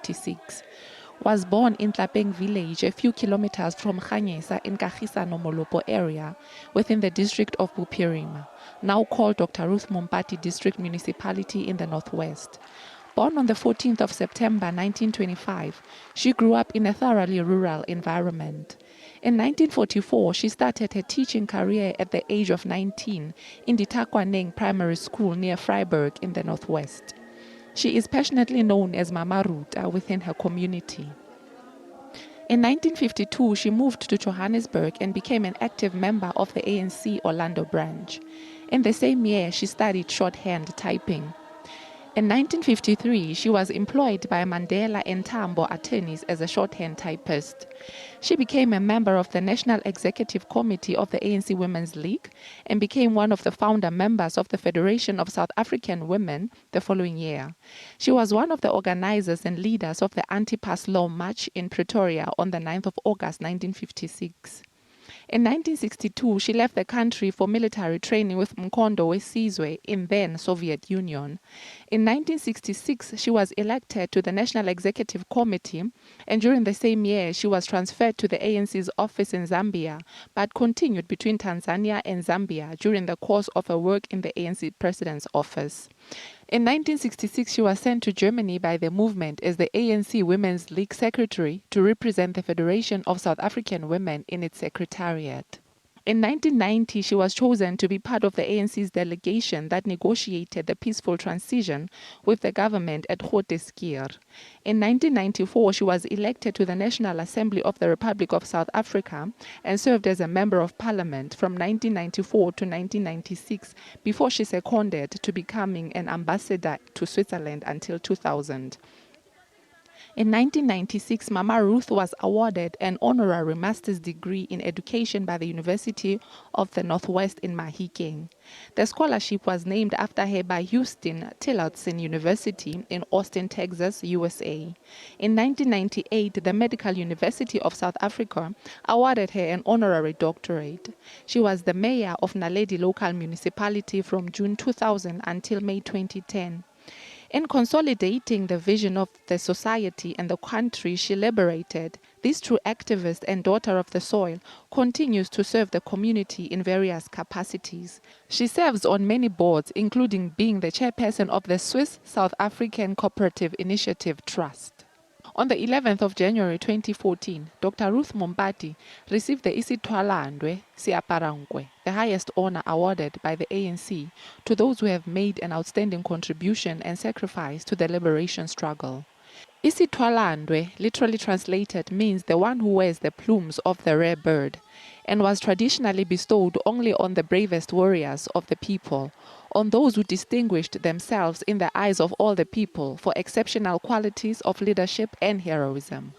1956. Was born in Tlapeng village, a few kilometers from Ganyesa in Kagiso-Nomolopo area, within the district of Buphirima, now called Dr. Ruth Mompati District Municipality in the northwest. Born on the 14th of September 1925, she grew up in a thoroughly rural environment. In 1944, she started her teaching career at the age of 19 in Ditakwaneng Primary School near Vryburg in the northwest. She is passionately known as Mama Ruta within her community. In 1952, she moved to Johannesburg and became an active member of the ANC Orlando branch. In the same year, she studied shorthand typing. In 1953, she was employed by Mandela and Tambo attorneys as a shorthand typist. She became a member of the National Executive Committee of the ANC Women's League and became one of the founder members of the Federation of South African Women the following year. She was one of the organizers and leaders of the Anti-Pass Law March in Pretoria on the 9th of August 1956. In 1962, she left the country for military training with Mkondo Wesizwe in then Soviet Union. In 1966, she was elected to the National Executive Committee, and during the same year, she was transferred to the ANC's office in Zambia, but continued between Tanzania and Zambia during the course of her work in the ANC President's office. In 1966, she was sent to Germany by the movement as the ANC Women's League Secretary to represent the Federation of South African Women in its secretariat. In 1990, she was chosen to be part of the ANC's delegation that negotiated the peaceful transition with the government at Grooteskier. In 1994, she was elected to the National Assembly of the Republic of South Africa and served as a Member of Parliament from 1994 to 1996 before she seconded to becoming an ambassador to Switzerland until 2000. In 1996, Mama Ruth was awarded an honorary master's degree in education by the University of the Northwest in Mahikeng. The scholarship was named after her by Houston Tillotson University in Austin, Texas, USA. In 1998, the Medical University of South Africa awarded her an honorary doctorate. She was the mayor of Naledi Local Municipality from June 2000 until May 2010. In consolidating the vision of the society and the country she liberated, this true activist and daughter of the soil continues to serve the community in various capacities. She serves on many boards, including being the chairperson of the Swiss South African Cooperative Initiative Trust. On the 11th of January 2014, Dr. Ruth Mompati received the Isithwalandwe Siaparangwe, the highest honor awarded by the ANC to those who have made an outstanding contribution and sacrifice to the liberation struggle. Isithwalandwe, literally translated, means the one who wears the plumes of the rare bird, and was traditionally bestowed only on the bravest warriors of the people, on those who distinguished themselves in the eyes of all the people for exceptional qualities of leadership and heroism.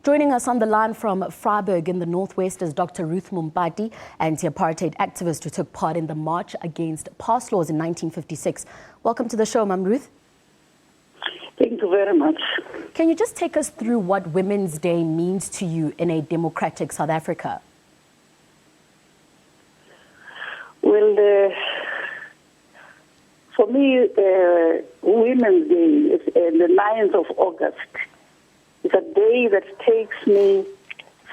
Joining us on the line from Vryburg in the northwest is Dr. Ruth Mompati, anti-apartheid activist who took part in the march against pass laws in 1956. Welcome to the show, Mam Ruth. Thank you very much. Can you just take us through what Women's Day means to you in a democratic South Africa? Well, for me, Women's Day is the 9th of August. It's a day that takes me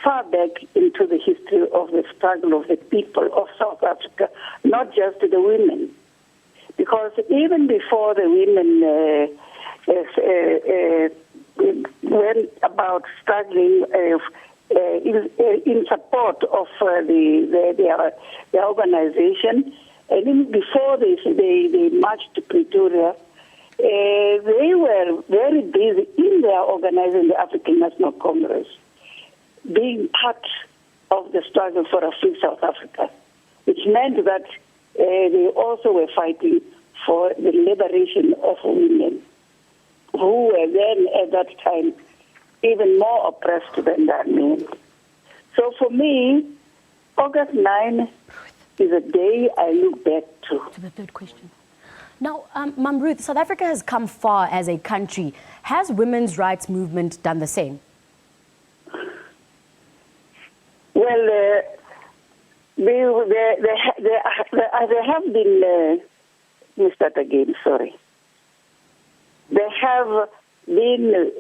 far back into the history of the struggle of the people of South Africa, not just the women. Because even before the women went about struggling in support of the organization, and even before they marched to Pretoria, they were very busy in their organizing the African National Congress, being part of the struggle for a free South Africa, which meant that they also were fighting for the liberation of women, who were then at that time even more oppressed than their men. So for me, August 9 is a day I look back to. To the third question. Now, Mam Ruth, South Africa has come far as a country. Has women's rights movement done the same? Well, there have been, let me start again, sorry. There have been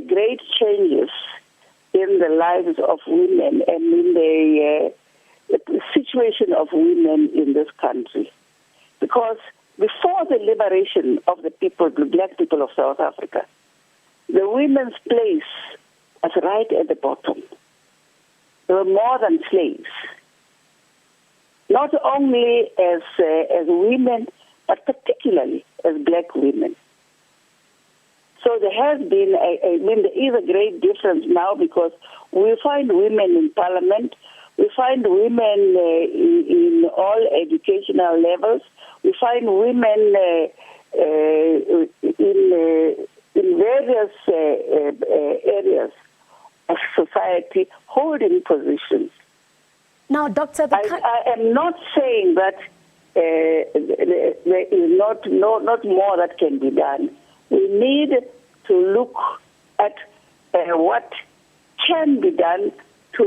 great changes in the lives of women and in the situation of women in this country. Because before the liberation of the people, the black people of South Africa, the women's place was right at the bottom. They were more than slaves. Not only as women, but particularly as black women. So there has been, there is a great difference now because we find women in parliament, we find women in all educational levels, we find women in various areas of society holding positions. Now, Doctor, I am not saying that there is not more that can be done. We need to look at what can be done to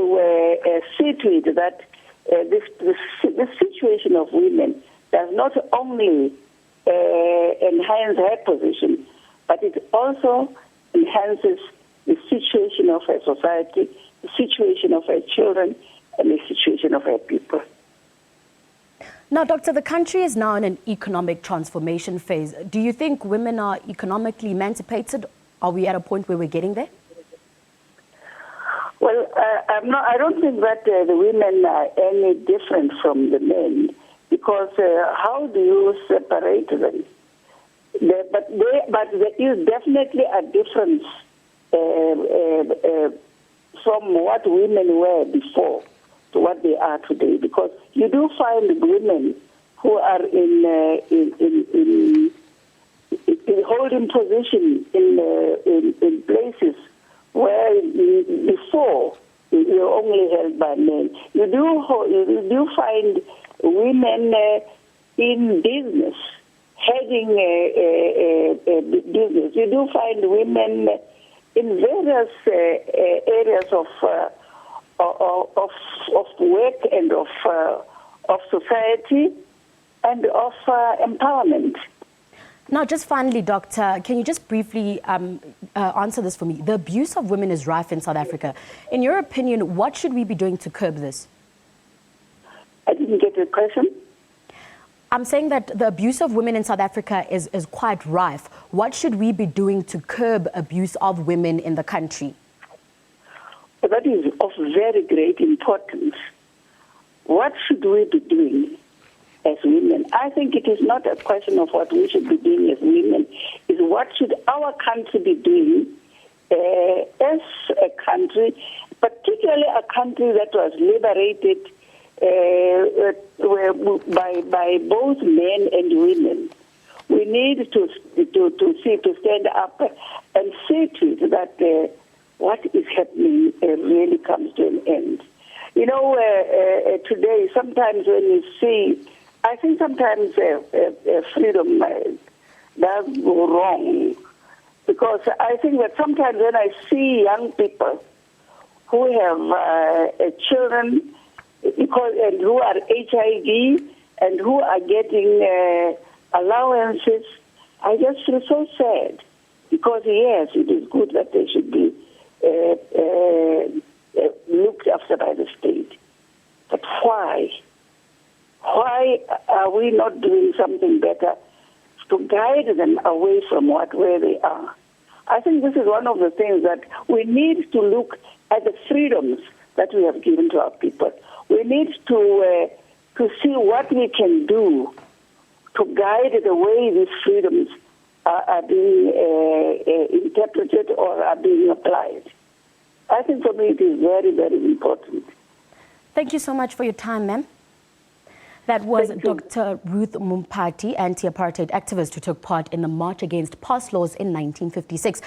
see to it that the situation of women does not only enhance her position, but it also enhances the situation of her society, the situation of her children, and the situation of her people. Now, Doctor, the country is now in an economic transformation phase. Do you think women are economically emancipated? Are we at a point where we're getting there? Well, I don't think that the women are any different from the men, because how do you separate them? But there is definitely a difference from what women were before to what they are today, because you do find women who are in holding position in places where before they were only held by men. You do find women in business, heading business. You do find women in various areas of work and of society and of empowerment. Now, just finally, Doctor, can you just briefly answer this for me? The abuse of women is rife in South Africa. In your opinion, what should we be doing to curb this? I didn't get the question. I'm saying that the abuse of women in South Africa is quite rife. What should we be doing to curb abuse of women in the country? That is of very great importance. What should we be doing as women? I think it is not a question of what we should be doing as women. It's what should our country be doing as a country, particularly a country that was liberated by both men and women. We need to stand up and see to it that what is happening really comes to an end. You know, today, sometimes when you see, I think sometimes freedom does go wrong, because I think that sometimes when I see young people who have children and who are HIV and who are getting allowances, I just feel so sad, because yes, it is good that they should be looked after by the state. But why? Why are we not doing something better to guide them away from where they are? I think this is one of the things that we need to look at, the freedoms that we have given to our people. We need to see what we can do to guide the way these freedoms are being interpreted or are being applied. I think for me it is very, very important. Thank you so much for your time, ma'am. That was Dr. Ruth Mompati, anti-apartheid activist who took part in the march against past laws in 1956.